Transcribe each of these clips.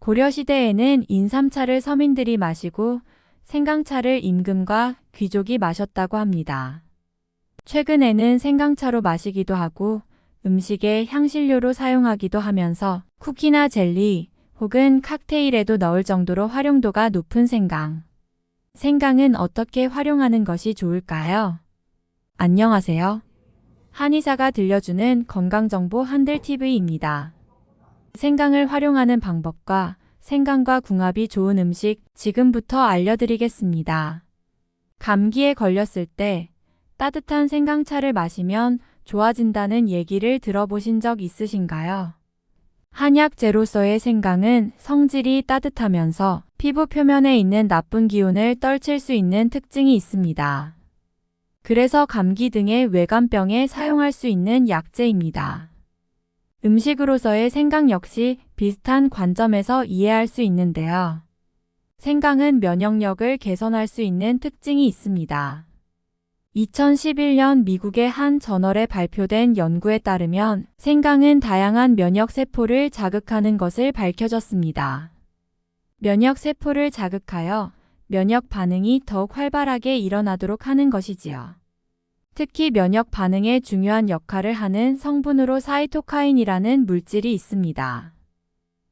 고려시대에는 인삼차를 서민들이 마시고 생강차를 임금과 귀족이 마셨다고 합니다. 최근에는 생강차로 마시기도 하고 음식에 향신료로 사용하기도 하면서 쿠키나 젤리 혹은 칵테일에도 넣을 정도로 활용도가 높은 생강. 생강은 어떻게 활용하는 것이 좋을까요? 안녕하세요. 한의사가 들려주는 건강정보 한들TV입니다. 생강을 활용하는 방법과 생강과 궁합이 좋은 음식 지금부터 알려드리겠습니다. 감기에 걸렸을 때 따뜻한 생강차를 마시면 좋아진다는 얘기를 들어보신 적 있으신가요? 한약재로서의 생강은 성질이 따뜻하면서 피부 표면에 있는 나쁜 기운을 떨칠 수 있는 특징이 있습니다. 그래서 감기 등의 외감병에 사용할 수 있는 약재입니다. 음식으로서의 생강 역시 비슷한 관점에서 이해할 수 있는데요. 생강은 면역력을 개선할 수 있는 특징이 있습니다. 2011년 미국의 한 저널에 발표된 연구에 따르면 생강은 다양한 면역세포를 자극하는 것을 밝혀졌습니다. 면역세포를 자극하여 면역 반응이 더욱 활발하게 일어나도록 하는 것이지요. 특히 면역 반응에 중요한 역할을 하는 성분으로 사이토카인이라는 물질이 있습니다.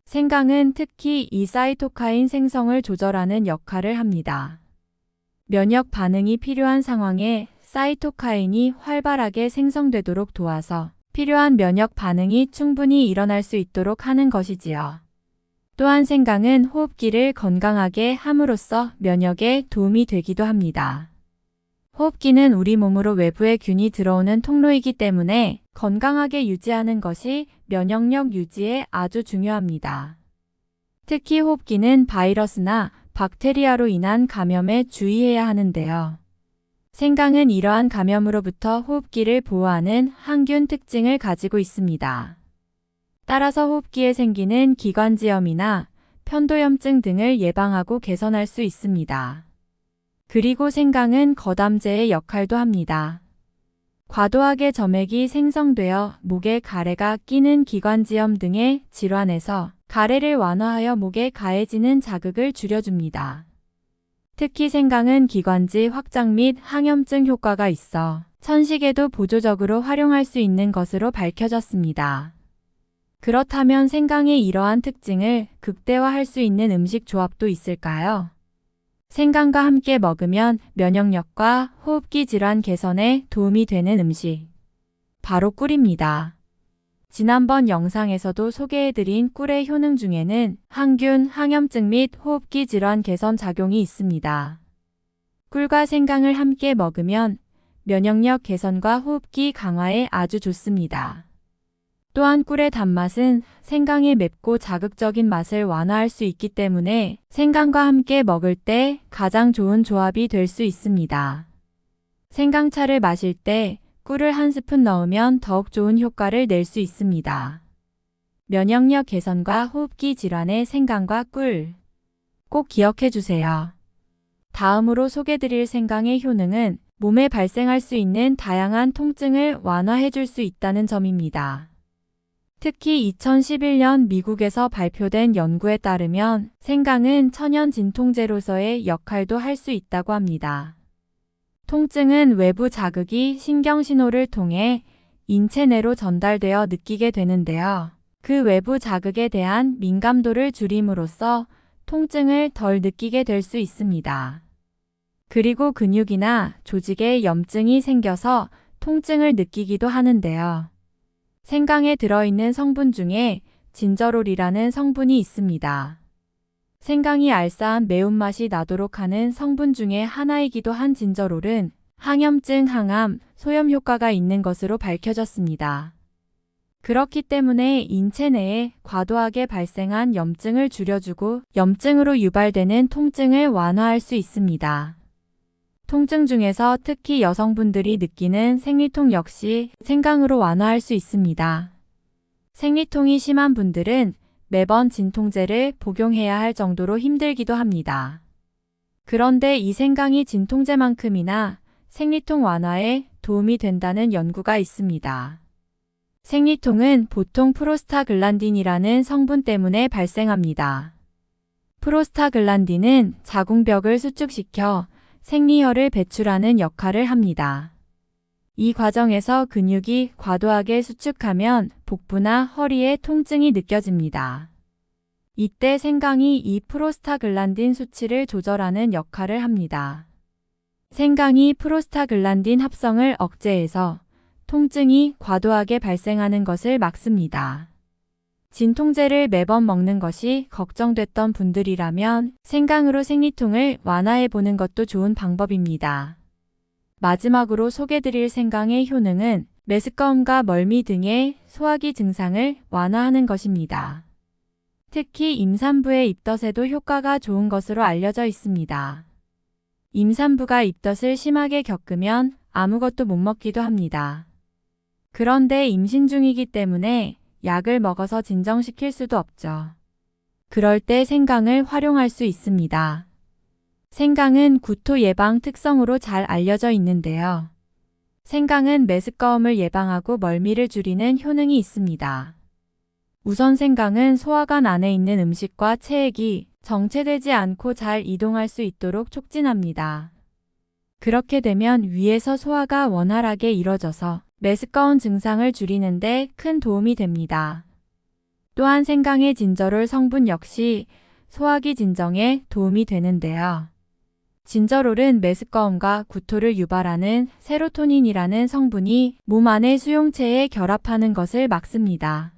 생강은 특히 이 사이토카인 생성을 조절하는 역할을 합니다. 면역 반응이 필요한 상황에 사이토카인이 활발하게 생성되도록 도와서 필요한 면역 반응이 충분히 일어날 수 있도록 하는 것이지요. 또한 생강은 호흡기를 건강하게 함으로써 면역에 도움이 되기도 합니다. 호흡기는 우리 몸으로 외부의 균이 들어오는 통로이기 때문에 건강하게 유지하는 것이 면역력 유지에 아주 중요합니다. 특히 호흡기는 바이러스나 박테리아로 인한 감염에 주의해야 하는데요. 생강은 이러한 감염으로부터 호흡기를 보호하는 항균 특징을 가지고 있습니다. 따라서 호흡기에 생기는 기관지염이나 편도염증 등을 예방하고 개선할 수 있습니다. 그리고 생강은 거담제의 역할도 합니다. 과도하게 점액이 생성되어 목에 가래가 끼는 기관지염 등의 질환에서 가래를 완화하여 목에 가해지는 자극을 줄여줍니다. 특히 생강은 기관지 확장 및 항염증 효과가 있어 천식에도 보조적으로 활용할 수 있는 것으로 밝혀졌습니다. 그렇다면 생강의 이러한 특징을 극대화할 수 있는 음식 조합도 있을까요? 생강과 함께 먹으면 면역력과 호흡기 질환 개선에 도움이 되는 음식. 바로 꿀입니다. 지난번 영상에서도 소개해드린 꿀의 효능 중에는 항균, 항염증 및 호흡기 질환 개선 작용이 있습니다. 꿀과 생강을 함께 먹으면 면역력 개선과 호흡기 강화에 아주 좋습니다. 또한 꿀의 단맛은 생강의 맵고 자극적인 맛을 완화할 수 있기 때문에 생강과 함께 먹을 때 가장 좋은 조합이 될 수 있습니다. 생강차를 마실 때 꿀을 한 스푼 넣으면 더욱 좋은 효과를 낼 수 있습니다. 면역력 개선과 호흡기 질환의 생강과 꿀. 꼭 기억해 주세요. 다음으로 소개드릴 생강의 효능은 몸에 발생할 수 있는 다양한 통증을 완화해 줄 수 있다는 점입니다. 특히 2011년 미국에서 발표된 연구에 따르면 생강은 천연 진통제로서의 역할도 할 수 있다고 합니다. 통증은 외부 자극이 신경신호를 통해 인체 내로 전달되어 느끼게 되는데요. 그 외부 자극에 대한 민감도를 줄임으로써 통증을 덜 느끼게 될 수 있습니다. 그리고 근육이나 조직에 염증이 생겨서 통증을 느끼기도 하는데요. 생강에 들어있는 성분 중에 진저롤이라는 성분이 있습니다. 생강이 알싸한 매운맛이 나도록 하는 성분 중에 하나이기도 한 진저롤은 항염증, 항암, 소염 효과가 있는 것으로 밝혀졌습니다. 그렇기 때문에 인체 내에 과도하게 발생한 염증을 줄여주고 염증으로 유발되는 통증을 완화할 수 있습니다. 통증 중에서 특히 여성분들이 느끼는 생리통 역시 생강으로 완화할 수 있습니다. 생리통이 심한 분들은 매번 진통제를 복용해야 할 정도로 힘들기도 합니다. 그런데 이 생강이 진통제만큼이나 생리통 완화에 도움이 된다는 연구가 있습니다. 생리통은 보통 프로스타글란딘이라는 성분 때문에 발생합니다. 프로스타글란딘은 자궁벽을 수축시켜 생리혈을 배출하는 역할을 합니다. 이 과정에서 근육이 과도하게 수축하면 복부나 허리에 통증이 느껴집니다. 이때 생강이 이 프로스타글란딘 수치를 조절하는 역할을 합니다. 생강이 프로스타글란딘 합성을 억제해서 통증이 과도하게 발생하는 것을 막습니다. 진통제를 매번 먹는 것이 걱정됐던 분들이라면 생강으로 생리통을 완화해 보는 것도 좋은 방법입니다. 마지막으로 소개드릴 생강의 효능은 메스꺼움과 멀미 등의 소화기 증상을 완화하는 것입니다. 특히 임산부의 입덧에도 효과가 좋은 것으로 알려져 있습니다. 임산부가 입덧을 심하게 겪으면 아무것도 못 먹기도 합니다. 그런데 임신 중이기 때문에 약을 먹어서 진정시킬 수도 없죠. 그럴 때 생강을 활용할 수 있습니다. 생강은 구토 예방 특성으로 잘 알려져 있는데요. 생강은 메스꺼움을 예방하고 멀미를 줄이는 효능이 있습니다. 우선 생강은 소화관 안에 있는 음식과 체액이 정체되지 않고 잘 이동할 수 있도록 촉진합니다. 그렇게 되면 위에서 소화가 원활하게 이뤄져서 메스꺼운 증상을 줄이는 데 큰 도움이 됩니다. 또한 생강의 진저롤 성분 역시 소화기 진정에 도움이 되는데요. 진저롤은 메스꺼움과 구토를 유발하는 세로토닌이라는 성분이 몸 안의 수용체에 결합하는 것을 막습니다.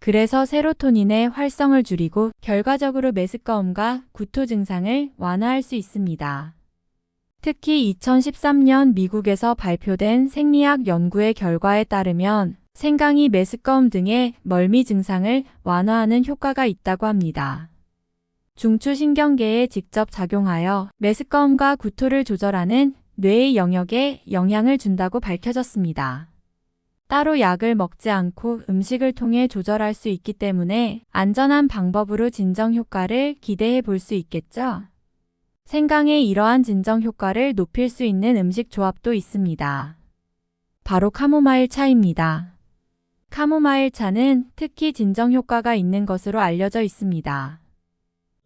그래서 세로토닌의 활성을 줄이고 결과적으로 메스꺼움과 구토 증상을 완화할 수 있습니다. 특히 2013년 미국에서 발표된 생리학 연구의 결과에 따르면 생강이 메스꺼움 등의 멀미 증상을 완화하는 효과가 있다고 합니다. 중추신경계에 직접 작용하여 메스꺼움과 구토를 조절하는 뇌의 영역에 영향을 준다고 밝혀졌습니다. 따로 약을 먹지 않고 음식을 통해 조절할 수 있기 때문에 안전한 방법으로 진정 효과를 기대해 볼 수 있겠죠? 생강의 이러한 진정 효과를 높일 수 있는 음식 조합도 있습니다. 바로 카모마일 차입니다. 카모마일 차는 특히 진정 효과가 있는 것으로 알려져 있습니다.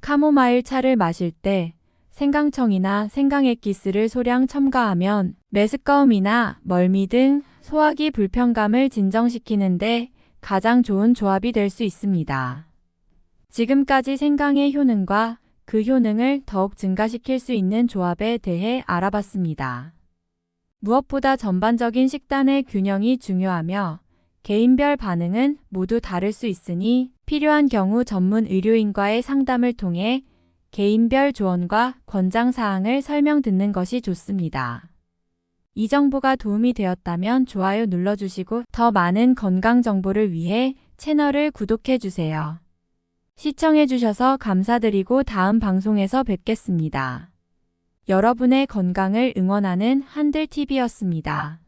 카모마일 차를 마실 때 생강청이나 생강액기스를 소량 첨가하면 메스꺼움이나 멀미 등 소화기 불편감을 진정시키는데 가장 좋은 조합이 될 수 있습니다. 지금까지 생강의 효능과 그 효능을 더욱 증가시킬 수 있는 조합에 대해 알아봤습니다. 무엇보다 전반적인 식단의 균형이 중요하며 개인별 반응은 모두 다를 수 있으니 필요한 경우 전문 의료인과의 상담을 통해 개인별 조언과 권장사항을 설명 듣는 것이 좋습니다. 이 정보가 도움이 되었다면 좋아요 눌러주시고 더 많은 건강 정보를 위해 채널을 구독해주세요. 시청해주셔서 감사드리고 다음 방송에서 뵙겠습니다. 여러분의 건강을 응원하는 한들TV였습니다.